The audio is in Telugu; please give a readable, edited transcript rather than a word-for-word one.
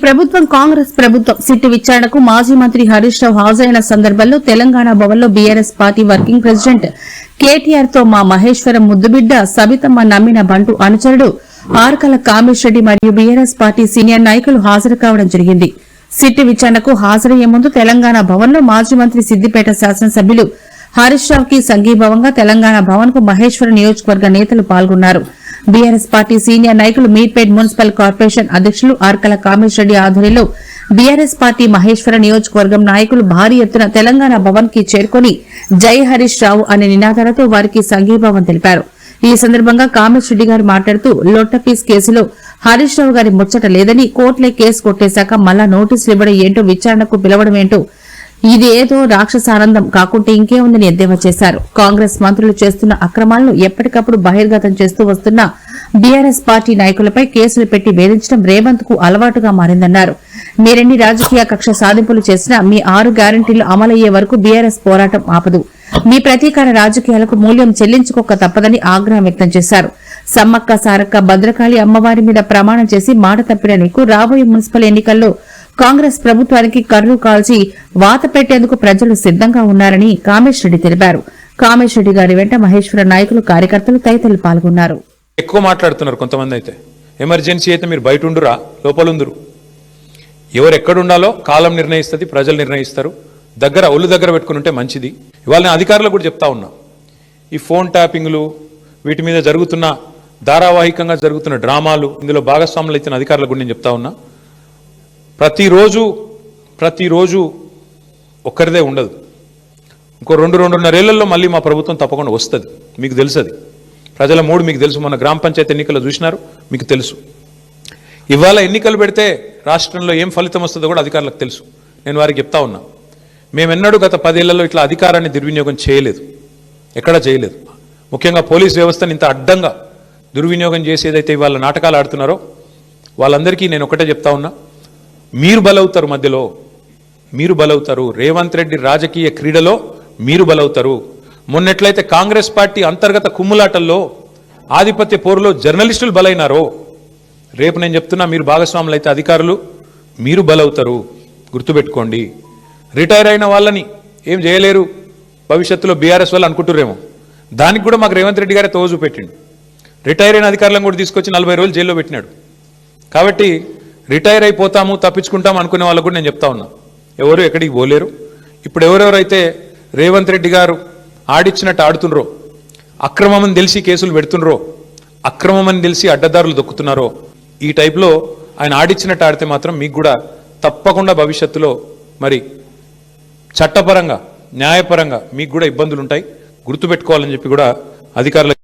ప్రభుత్వం కాంగ్రెస్ ప్రభుత్వం సిట్టు విచారణకు మాజీ మంత్రి హరీష్ రావు హాజరైన సందర్భంలో తెలంగాణ భవన్లో BRS party working president KTR తో మా మహేశ్వరం ముద్దుబిడ్డ సబితమ్మ నమ్మిన బంటు అనుచరుడు ఆర్కల కామేష్ రెడ్డి మరియు బీఆర్ఎస్ పార్టీ సీనియర్ నాయకులు హాజరు కావడం జరిగింది. సిట్టు విచారణకు హాజరయ్యే ముందు తెలంగాణ భవన్లో మాజీ మంత్రి సిద్దిపేట శాసనసభ్యులు హరీష్ రావుకి సంఘీభావంగా తెలంగాణ భవన్ కు మహేశ్వర నియోజకవర్గ నేతలు పాల్గొన్నారు. బీఆర్ఎస్ పార్టీ సీనియర్ నాయకులు మీర్పేట్ మున్సిపల్ కార్పొరేషన్ అధ్యకులు ఆర్కల కామేష్ రెడ్డి ఆధ్వర్యంలో బీఆర్ఎస్ పార్టీ మహేశ్వర నియోజకవర్గం నాయకులు భారీ ఎత్తున తెలంగాణ భవన్ కి చేరుకుని జై హరీష్ రావు అనే నినాదాలతో వారికి సంఘీభావం తెలిపారు. ఈ సందర్భంగా కామేష్ రెడ్డి గారు మాట్లాడుతూ లోటపీస్ కేసులో హరీష్ రావు గారి ముచ్చట లేదని కోర్టులే కేసు కొట్టేశాక మళ్లా నోటీసులు ఇవ్వడం ఏంటో, విచారణకు పిలవడం ఏంటో, ఇది ఏదో రాక్షసానందం కాకుంటే ఇంకేముందని ఎద్దేవా చేశారు. కాంగ్రెస్ మంత్రులు చేస్తున్న అక్రమాలను ఎప్పటికప్పుడు బహిర్గతం చేస్తూ వస్తున్న బీఆర్ఎస్ పార్టీ నాయకులపై కేసులు పెట్టి వేధించడం రేవంత్ కు అలవాటుగా మారిందన్నారు. మీరెన్ని రాజకీయ కక్ష సాధింపులు చేసినా మీ 6 గ్యారంటీలు అమలయ్యే వరకు బీఆర్ఎస్ పోరాటం ఆపదు. మీ ప్రతీకార రాజకీయాలకు మూల్యం చెల్లించుకోక తప్పదని ఆగ్రహం వ్యక్తం చేశారు. సమ్మక్క సారక్క భద్రకాళి అమ్మవారి మీద ప్రమాణం చేసి మాట తప్పిన నీకు రాబోయే మున్సిపల్ ఎన్నికల్లో కాంగ్రెస్ ప్రభుత్వానికి కర్రు కాల్చి వాత పెట్టేందుకు ప్రజలు సిద్దంగా ఉన్నారని కామేష్ రెడ్డి తెలిపారు. కామేష్ రెడ్డి గారి వెంట మహేశ్వర నాయకులు, కార్యకర్తలు తదితరులు పాల్గొన్నారు. ఎక్కువ మాట్లాడుతున్నారు కొంతమంది. అయితే ఎమర్జెన్సీ అయితే మీరు బయట ఉండురా, లోపలుందురు. ఎవరు ఎక్కడుండాలో కాలం నిర్ణయిస్తుంది, ప్రజలు నిర్ణయిస్తారు. ఒళ్ళు దగ్గర పెట్టుకుని ఉంటే మంచిది. ఇవాళ నేను అధికారులకు కూడా చెప్తా ఉన్నా, ఈ ఫోన్ ట్యాపింగ్లు, వీటి మీద జరుగుతున్న ధారావాహికంగా జరుగుతున్న డ్రామాలు, ఇందులో భాగస్వాములు అయితే అధికారులకు కూడా నేను చెప్తా ఉన్నా, ప్రతిరోజు ఒక్కరిదే ఉండదు. ఇంకో 2-2.5 ఏళ్లలో మళ్ళీ మా ప్రభుత్వం తప్పకుండా వస్తుంది. మీకు తెలుసది, ప్రజల మూడు మీకు తెలుసు. మన గ్రామ పంచాయతీ ఎన్నికలు చూసినారు, మీకు తెలుసు. ఇవాళ ఎన్నికలు పెడితే రాష్ట్రంలో ఏం ఫలితం వస్తుందో కూడా అధికారులకు తెలుసు. నేను వారికి చెప్తా ఉన్నా, మేమెన్నడూ గత 10 ఏళ్లలో ఇట్లా అధికారాన్ని దుర్వినియోగం చేయలేదు, ఎక్కడా చేయలేదు. ముఖ్యంగా పోలీస్ వ్యవస్థను ఇంత అడ్డంగా దుర్వినియోగం చేసేదైతే ఇవాళ నాటకాలు ఆడుతున్నారో వాళ్ళందరికీ నేను ఒకటే చెప్తా ఉన్నా, మీరు బలవుతారు, మధ్యలో మీరు బలవుతారు. రేవంత్ రెడ్డి రాజకీయ క్రీడలో మీరు బలవుతారు. మొన్నెట్లయితే కాంగ్రెస్ పార్టీ అంతర్గత కుమ్ములాటల్లో, ఆధిపత్య పోరులో జర్నలిస్టులు బలైనారో, రేపు నేను చెప్తున్నా, మీరు భాగస్వాములు అయితే అధికారులు మీరు బలవుతారు. గుర్తుపెట్టుకోండి. రిటైర్ అయిన వాళ్ళని ఏం చేయలేరు భవిష్యత్తులో బీఆర్ఎస్ వాళ్ళు అనుకుంటురేమో, దానికి కూడా మాకు రేవంత్ రెడ్డి గారే తోజు పెట్టిండు. రిటైర్ అయిన అధికారులను కూడా తీసుకొచ్చి 40 రోజులు జైల్లో పెట్టినాడు. కాబట్టి రిటైర్ అయిపోతాము, తప్పించుకుంటాము అనుకునే వాళ్ళకు కూడా నేను చెప్తా ఉన్నా, ఎవరు ఎక్కడికి పోలేరు. ఇప్పుడు ఎవరెవరైతే రేవంత్ రెడ్డి గారు ఆడిచ్చినట్టు ఆడుతుండ్రో, అక్రమమని తెలిసి కేసులు పెడుతుండ్రో, అక్రమమని తెలిసి అడ్డదారులు దొక్కుతున్నారో, ఈ టైప్లో ఆయన ఆడిచ్చినట్టు ఆడితే మాత్రం మీకు కూడా తప్పకుండా భవిష్యత్తులో మరి చట్టపరంగా, న్యాయపరంగా మీకు కూడా ఇబ్బందులు ఉంటాయి. గుర్తుపెట్టుకోవాలని చెప్పి కూడా అధికారులు